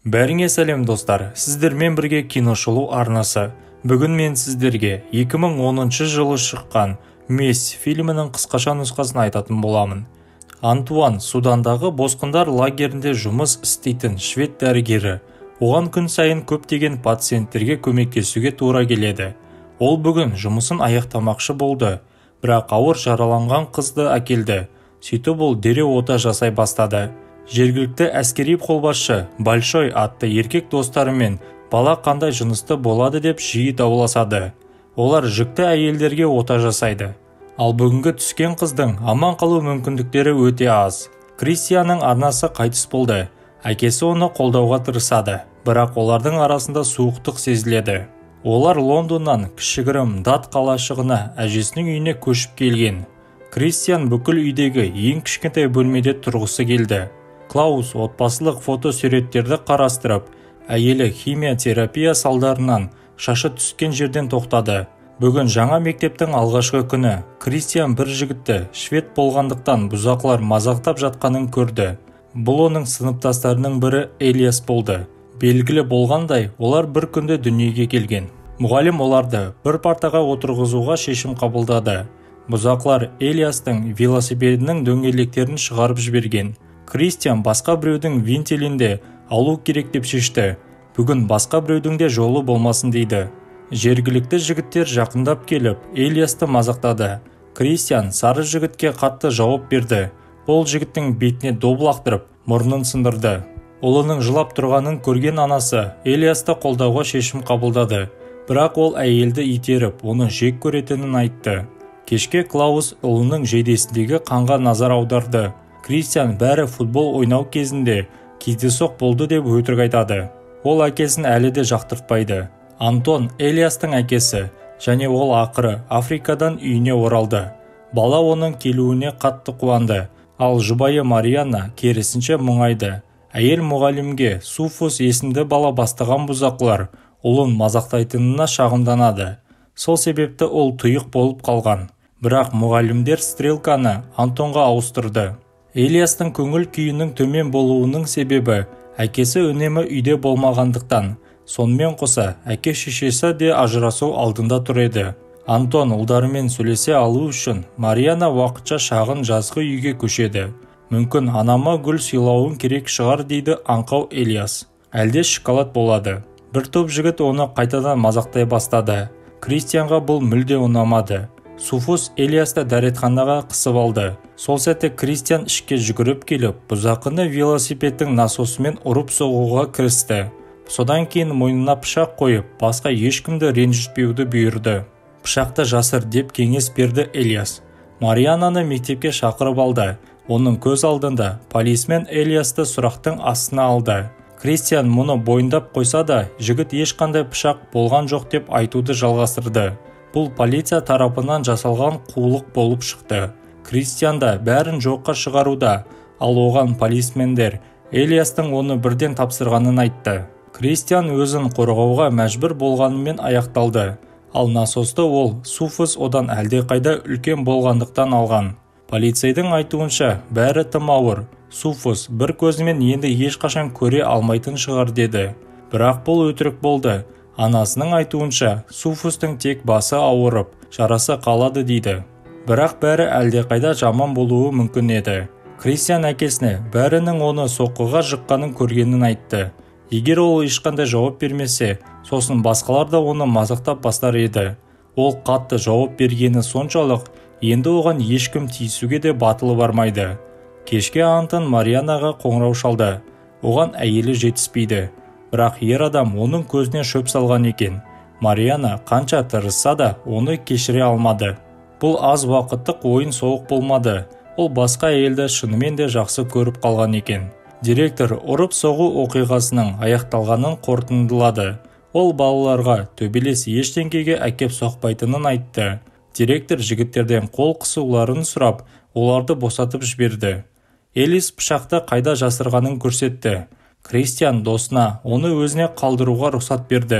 Бәріңе сәлем достар, сіздермен бірге киношолу арнасы. Бүгін мен сіздерге 2010 жылы шыққан «Месть» фильмінің қысқаша нұсқасын айтатын боламын. Антуан Судандағы босқындар лагерінде жұмыс істейтін швед дәрігері. Оған күн сайын көптеген пациенттерге көмектесуге тура келеді. Ол бүгін жұмысын аяқтамақшы болды, бірақ ауыр жараланған қызды әкелді. Сөйтіп ол дереу ота жасай бастады. Жергілікті әскери қолбасшы Большой атты еркек достарымен бала қандай жынысты болады деп жиі дауласады. Олар жүкті әйелдерге ота жасайды. Ал бүгінгі түскен қыздың аман қалу мүмкіндіктері өте аз. Кристианның арнасы қайтыс болды. Әкесі оны қолдауға тырысады, бірақ олардың арасында суықтық сезіледі. Олар Лондоннан кішігірім Дат қалашығына әжесінің үйіне көшіп келген. Кристиан бүкіл үйдегі ең кішкентай бөлмеде тұрғысы келді. Клаус отбасылық фотосуреттерді қарастырып, әйелі химиотерапия салдарынан шашы түскен жерден тоқтады. Бүгін жаңа мектептің алғашқы күні. Кристиан бір жігітті швед болғандықтан бұзақылар мазақтап жатқанын көрді. Бұл оның сыныптастарының бірі Элиас болды. Белгілі болғандай, олар бір күнде дүниеге келген. Мұғалім оларды бір партаға отырғызуға шешім қабылдады. Бұзақылар Элиастың велосипедінің дөңгелектерін шығарып жіберген. Кристиан басқа біреудің винтелінде алу керек деп шешті. Бүгін басқа біреудің де жолы болмасын дейді. Жергілікті жігіттер жақындап келіп, Элиасты мазақтады. Кристиан сары жігітке қатты жауап берді. Ол жігіттің бетіне доп лақтырып, мұрнын сындырды. Ұлының жылап тұрғанын көрген анасы Элиасты қолдауға шешім қабылдады. Бірақ ол әйелді итеріп, оны жек көретінін айтты. Кешке Клаус ұлының жейдесіндегі қанға назар аударды. Кристиан бәрі футбол ойнау кезінде кездейсоқ болды деп өтірік айтады. Ол әкесін әлі де жақтыртпайды. Антон Элиастың әкесі, және ол ақыры Африкадан үйіне оралды. Бала оның келуіне қатты қуанды, ал жұбайы Марианна керісінше мұңайды. Әйел мұғалімге Суфус есімді бала бастаған бұзақылар ұлын мазақтайтынына шағымданады. Сол себепті ол тұйық болып қалған. Бірақ мұғалімдер стрелканы Антонға ауыстырды. Элиастың көңіл күйінің төмен болуының себебі әкесі үнемі үйде болмағандықтан. Сонымен қоса әке шешесі де ажырасу алдында тұр еді. Антон ұлдарымен сөйлесе алу үшін Марианна уақытша шағын жазғы үйге көшеді. Мүмкін анама гүл сыйлауын керек шығар дейді аңқау Элиас. Әлде шоколад болады. Бір топ жігіт оны қайтадан мазақтай бастады. Кристианға бұл мүлде ұнамады. Суфус Элиасты дәретханаға қысып алды. Сол сәтте Кристиан ішке жүгіріп келіп, бұзақыны велосипедтің насосымен ұрып соғуға кірісті. Содан кейін мойнына пышақ қойып, басқа ешкімді ренжітпеуді бұйырды. Пышақты жасыр деп кеңес берді Элиас. Марианнаны мектепке шақырып алды. Оның көз алдында полисмен Элиасты сұрақтың астына алды. Кристиан мұны бойындап қойса да, жігіт ешқандай пышақ болған жоқ деп айтуды жалғастырды. Бұл полиция тарапынан жасалған қулық болып шықты. Кристиан да бәрін жоққа шығаруда, ал оған полисмендер Элиастың оны бірден тапсырғанын айтты. Кристиан өзін қорғауға мәжбүр болғанымен аяқталды, ал насосты ол Суфус одан әлдеқайда үлкен болғандықтан алған. Полицейдің айтуынша бәрі тым ауыр. Суфус бір көзімен енді ешқашан көре алмайтын шығар деді. Бірақ бұл өтірік болды. Анасының айтуынша Суфустың тек басы ауырып, жарасы қалады дейді. Бірақ бәрі әлдеқайда жаман болуы мүмкін еді. Кристиан әкесіне бәрінің оны соққыға жыққанын көргенін айтты. Егер ол ешқандай жауап бермесе, сосын басқалар да оны мазақтап бастар еді. Ол қатты жауап бергені соншалық, енді оған ешкім тиісуге де батылы бармайды. Кешке Антон Марианнаға қоңырау шалды. Оған әйелі жетіспейді. Бірақ ер адам оның көзіне шөп салған екен. Марианна қанша тырысса да оны кешіре алмады. Бұл аз уақыттық ойын соғып болмады. Ол басқа әйелді шынымен де жақсы көріп қалған екен. Директор ұрып соғу оқиғасының аяқталғанын қорытындылады. Ол балаларға төбелес ештеңеге әкеп соқпайтынын айтты. Директор жігіттерден қол қысуларын сұрап, оларды босатып жіберді. Элис пышақты қайда жасырғанын көрсетті. Кристиан досына оны өзіне қалдыруға рұқсат берді.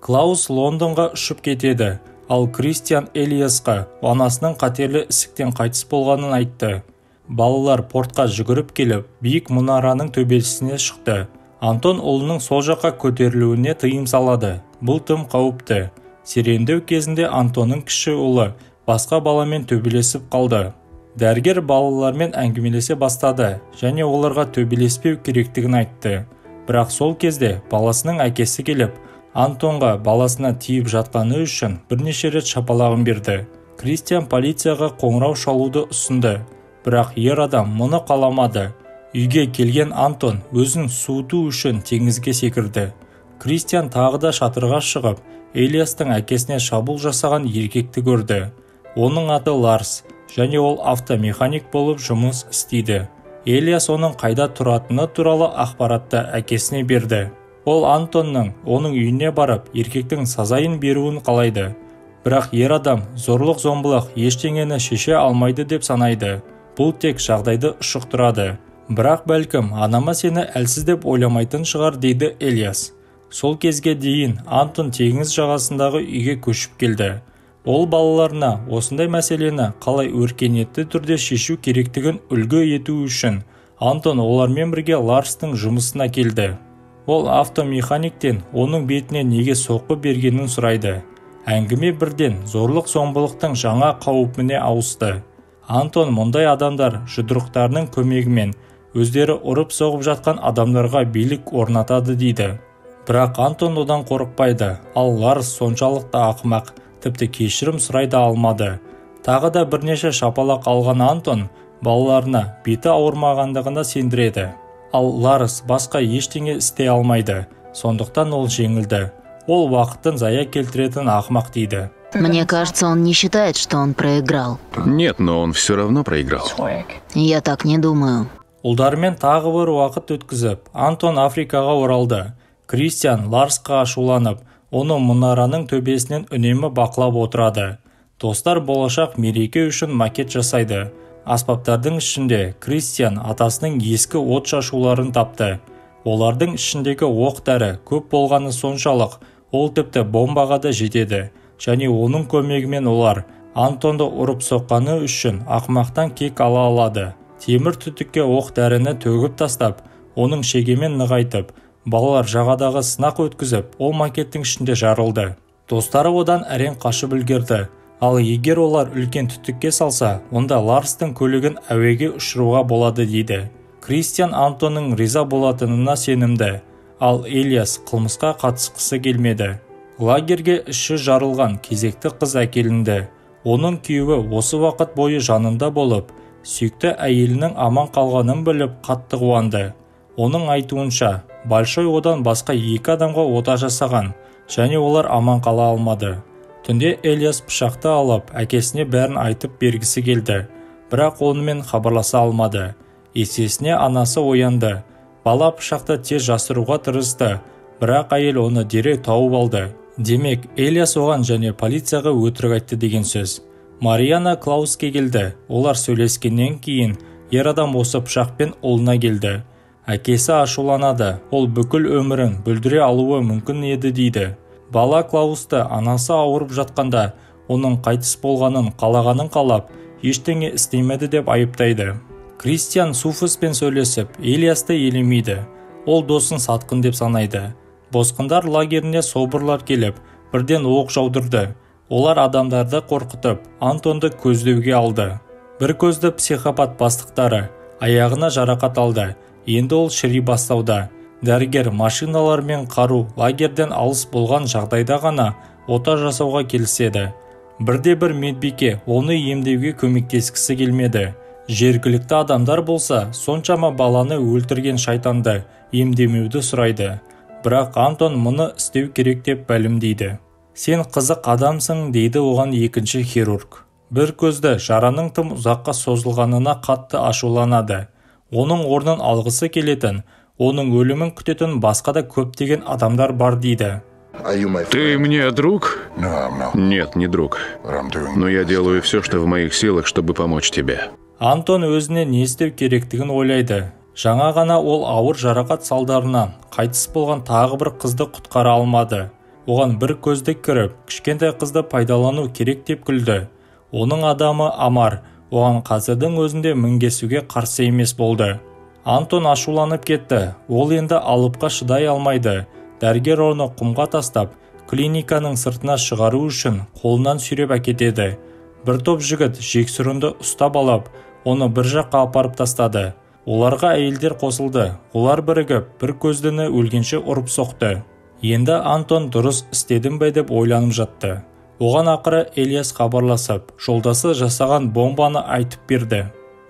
Клаус Лондонға ұшып кетеді, ал Кристиан Элиасқа анасының қатерлі ісіктен қайтыс болғанын айтты. Балалар портқа жүгіріп келіп, биік мұнараның төбесіне шықты. Антон ұлының сол жаққа көтерілуіне тыйым салады. Бұл тым қауіпті. Серуендеу кезінде Антонның кіші ұлы басқа баламен төбелесіп қалды. Дәрігер балалармен әңгімелесе бастады және оларға төбелеспеу керектігін айтты. Бірақ сол кезде баласының әкесі келіп, Антонға баласына тиіп жатқаны үшін бірнеше рет шапалағын берді. Кристиан полицияға қоңырау шалуды ұсынды, бірақ ер адам мұны қаламады. Үйге келген Антон өзін суыту үшін теңізге секірді. Кристиан тағы да шатырға шығып, Элиастың әкесіне шабуыл жасаған еркекті көрді. Оның аты Ларс, және ол автомеханик болып жұмыс істейді. Элиас оның қайда тұратыны туралы ақпаратты әкесіне берді. Ол Антонның оның үйіне барып, еркектің сазайын беруін қалайды. Бірақ ер адам зорлық-зомбылық ештеңені шеше алмайды деп санайды. Бұл тек жағдайды ұшықтырады. Бірақ бәлкім анама сені әлсіз деп ойламайтын шығар, дейді Элиас. Сол кезге дейін Антон теңіз жағасындағы үйге көшіп келді. Ол балаларына осындай мәселені қалай өркениетті түрде шешу керектігін үлгі ету үшін Антон олармен бірге Ларстың жұмысына келді. Ол автомеханиктен оның бетіне неге соққы бергенін сұрайды. Әңгіме бірден зорлық-зомбылықтың жаңа қауіпіне ауысты. Антон мұндай адамдар жұдырықтарының көмегімен өздері ұрып-соғып жатқан адамдарға билік орнатады дейді. Бірақ Антон одан қорықпайды, ал Ларс соншалықты ақымақ, тіпті кешірім сұрайда алмады. Тағы да бірнеше шапалақ алған Антон балаларына беті ауырмағандығына сендіреді. Ал Ларс басқа ештеңе істей алмайды, сондықтан ол жеңілді. Ол уақытын зая келтіретін ақымақ дейді. Мне кажется, он не считает, что он проиграл. Нет, но он все равно проиграл. Я так не думаю. Ұлдармен тағы бір уақыт өткізіп, Антон Африкаға оралды. Кристиан Ларсқа ашуланып, оны мұнараның төбесінен үнемі бақылап отырады. Достар болашақ мереке үшін макет жасайды. Аспаптардың ішінде Кристиан атасының ескі от шашуларын тапты. Олардың ішіндегі оқ-дәрі көп болғаны соншалық, ол тіпті бомбаға да жетеді. Және оның көмегімен олар Антонды ұрып соққаны үшін ақымақтан кек ала алады. Темір түтікке оқ-дәріні төгіп тастап, оның шегемен нығайтып, балалар жағадағы сынақ өткізіп, ол макеттің ішінде жарылды. Достары одан әрең қашып үлгерді. Ал егер олар үлкен түтікке салса, онда Ларстың көлігін әуеге ұшыруға болады дейді. Кристиан Антонның риза болатынына сенімді, ал Элиас қылмысқа қатысқысы келмеді. Лагерге іші жарылған кезекті қыз әкелінді. Оның күйеуі осы уақыт бойы жанында болып, сүйікті әйелінің аман қалғанын біліп қатты қуанды. Оның айтуынша, Большой одан басқа 2 адамға ота жасаған, және олар аман қала алмады. Түнде Элиас пышақты алып, әкесіне бәрін айтып бергісі келді, бірақ онымен хабарласа алмады. Есесіне анасы оянды. Бала пышақты тез жасыруға тырысты, бірақ әйел оны дереу тауып алды. Демек, Элиас оған және полицияға өтірік айтты деген сөз. Мариана Клауске келді. Олар сөйлескеннен кейін, ер адам осы пышақпен ұлына келді. Әкесі ашуланады, ол бүкіл өмірін бүлдіре алуы мүмкін еді дейді. Бала Клаусты анасы ауырып жатқанда, оның қайтыс болғанын қалағанын қалап, ештеңе істемеді деп айыптайды. Кристиан Суфуспен сөйлесіп, Элиасты елемейді. Ол досын сатқын деп санайды. Босқындар лагеріне собырлар келіп, бірден оқ жаудырды. Олар адамдарды қорқытып, Антонды көздеуге алды. Бір көзді психопат бастықтары аяғына жарақат алды. Енді ол шіри бастауда. Дәрігер машиналар мен қару лагерден алыс болған жағдайда ғана ота жасауға келіседі. Бірде-бір медбике оны емдеуге көмектескісі келмеді. Жергілікті адамдар болса, соншама баланы өлтірген шайтанды емдемеуді сұрайды. Бірақ Антон мұны істеу керек деп бәлімдейді. Сен қызық адамсың, дейді оған екінші хирург. Бір көзді жараның тым ұзаққа созылғанына қатты ашуланады. Оның орнын алғысы келетін, оның өлімін күтетін басқа да көптеген адамдар бар дейді. Ты мне друг? Нет, не друг. Но я делаю все, что в моих силах, чтобы помочь тебе. Антон өзіне не істеу керектігін ойлайды. Жаңа ғана ол ауыр жарақат салдарынан қайтыс болған тағы бір қызды құтқара алмады. Оған бір көзді кіріп, кішкентай қызды пайдалану керек деп күлді. Оның адамы Амар, оған қазірдің өзінде мінгесуге қарсы емес болды. Антон ашуланып кетті. Ол енді алыпқа шыдай алмайды. Дәрігер оны құмға тастап, клиниканың сыртына шығару үшін қолынан сүйреп әкетеді. Бір топ жігіт жексұрынды ұстап алып, оны бір жаққа апарып тастады. Оларға әйелдер қосылды. Олар бірігіп, бір көздіні өлгенше ұрып соқты. Енді Антон дұрыс істедім бе деп ойланып жатты. Оған ақыры Элиас хабарласып, жолдасы жасаған бомбаны айтып берді.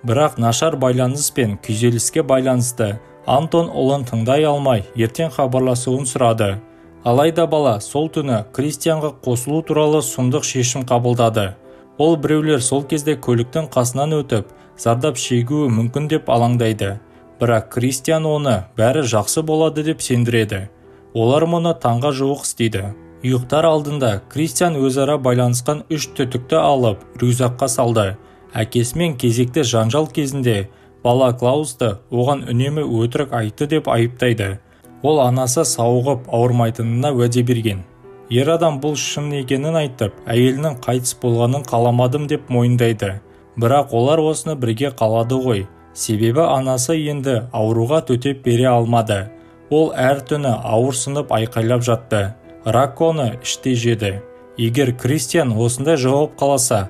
Бірақ нашар байланыс пен күйзеліске байланысты Антон ұлын тыңдай алмай, ертең хабарласуын сұрады. Алайда бала сол түні Кристианға қосылу туралы сұмдық шешім қабылдады. Ол біреулер сол кезде көліктің қасынан өтіп, зардап шегуі мүмкін деп алаңдайды. Бірақ Кристиан оны бәрі жақсы болады деп сендіреді. Олар мұны таңға жуық істейді. Ұйықтар алдында Кристиан өзара байланысқан 3 түтікті алып, рюкзакқа салды. Әкесімен кезекті жанжал кезінде бала Клаусты оған үнемі өтірік айтты деп айыптайды. Ол анасы сауығып ауырмайтынына уәде берген. Ер адам бұл шын екенін айтып, әйелінің қайтыс болғанын қаламадым деп мойындайды. Бірақ олар осыны бірге қалады ғой. Себебі анасы енді ауруға төтеп бере алмады. Ол әр түні ауырсынып айқайлап жатты. Раконы іште жеді. Егер Кристиан осындай жауап қаласа,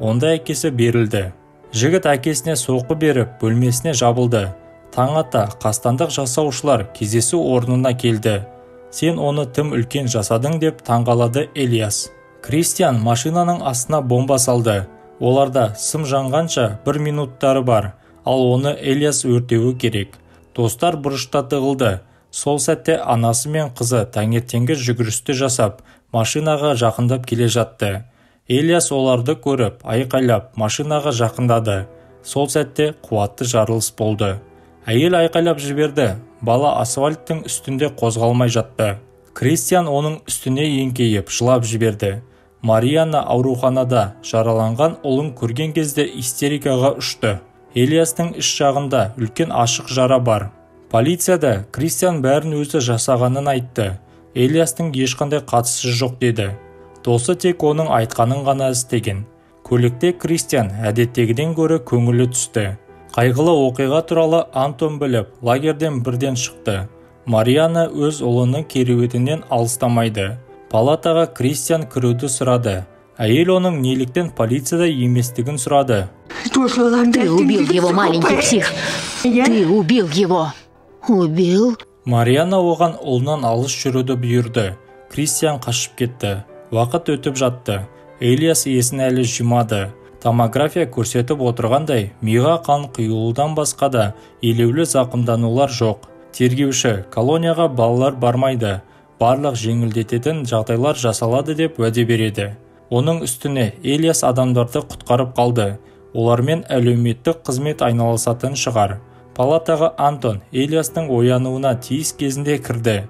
онда әкесі берілді. Жігіт әкесіне соққы беріп, бөлмесіне жабылды. Таң ата қастандық жасаушылар кездесу орнына келді. Сен оны тым үлкен жасадың деп таңғалады Элиас. Кристиан машинаның астына бомба салды. Оларда сым жанғанша 1 минуттары бар, ал оны Элиас өртеуі керек. Достар бұрышта тығылды. Сол сәтте анасы мен қызы таңертеңгі жүгірісті жасап, машинаға жақындап келе жатты. Элиас оларды көріп, айқайлап, машинаға жақындады. Сол сәтте қуатты жарылыс болды. Әйел айқайлап жіберді. Бала асфальттың үстінде қозғалмай жатты. Кристиан оның үстіне еңкейіп, жылап жіберді. Марианна ауруханада жараланған ұлын көрген кезде истерикаға ұшты. Элиастың іш жағында үлкен ашық жара бар. Полицияда Кристиан бәрін өзі жасағанын айтты. Элиастың ешқандай қатысы жоқ деді. Досы тек оның айтқанын ғана істеген. Көлікте Кристиан әдеттегіден гөрі көңілі түсті. Қайғылы оқиға туралы Антон біліп, лагерден бірден шықты. Марианна өз ұлының кереуетінен алыстамайды. Палатаға Кристиан кіруді сұрады. Әйел оның неліктен полицияда еместігін сұрады. Ты убил его, маленький псих. Ты убил его. Убил? Марианна оған ұлынан алыс жүруді бұйырды. Кристиан қашып кетті. Уақыт өтіп жатты. Элиас есін әлі жимады. Томография көрсетіп отырғандай, миға қан құйылудан басқа да елеулі зақымданулар жоқ. Тергеуші, колонияға балалар бармайды. Барлық жеңілдететін жағдайлар жасалады деп уәде береді. Оның үстіне Элиас адамдарды құтқарып қалды. Олармен әлеуметтік қызмет айналысатын шығар. Палатаға Антон Элиастың оянуына тиіс кезінде кірді.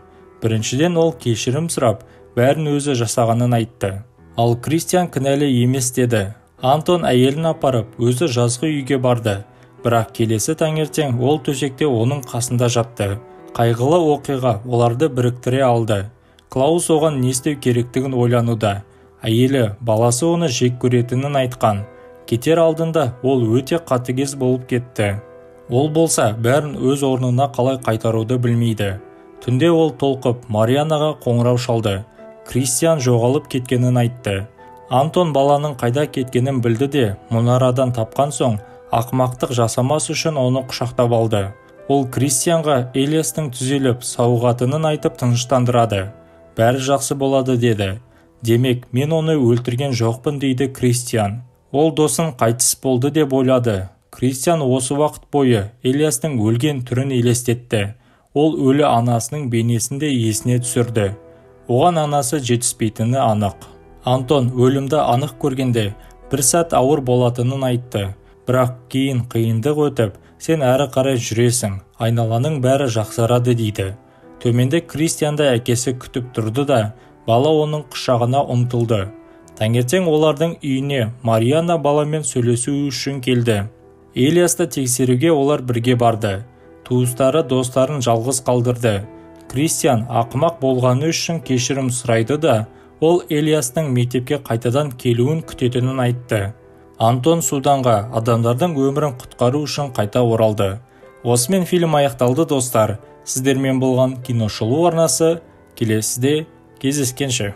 Біріншіден ол кешірім сұрап, бәрін өзі жасағанын айтты. Ал Кристиан кінәлі емес деді. Антон әйелін апарып, өзі жазғы үйге барды. Бірақ келесі таңертең ол төсекте оның қасында жатты. Қайғылы оқиға оларды біріктіре алды. Клаус оған не істеу керектігін ойлануда. Әйелі, баласы оны жек көретінін айтқан. Кетер алдында ол өте қатыгез болып кетті. Ол болса бәрін өз орнына қалай қайтаруды білмейді. Түнде ол толқып Марианнаға қоңырау шалды. Кристиан жоғалып кеткенін айтты. Антон баланың қайда кеткенін білді де, мұнарадан тапқан соң ақымақтық жасамас үшін оны құшақтап алды. Ол Кристианға Элиастың түзеліп сауығатынын айтып тыныштандырады. Бәрі жақсы болады деді. Демек, мен оны өлтірген жоқпын дейді Кристиан. Ол досын қайтыс болды деп ойлады. Кристиан осы уақыт бойы Элиастың өлген түрін елестетті. Ол өлі анасының бейнесінде есіне түсірді. Оған анасы жетіспейтіні анық. Антон өлімді анық көргенде бір сәт ауыр болатынын айтты. Бірақ кейін қиындық өтіп, сен әрі қарай жүресің, айналаның бәрі жақсарады дейді. Төменде Кристианды әкесі күтіп тұрды да, бала оның құшағына ұмтылды. Таңертең олардың үйіне Марианна баламен сөйлесу үшін келді. Элиасты тексеруге олар бірге барды. Туыстары достарын жалғыз қалдырды. Кристиан ақымақ болғаны үшін кешірім сұрайды да, ол Элиастың мектепке қайтадан келуін күтетінін айтты. Антон Суданға адамдардың өмірін құтқару үшін қайта оралды. Осымен фильм аяқталды достар. Сіздермен болған киношолу арнасы. Келесіде кездескенше.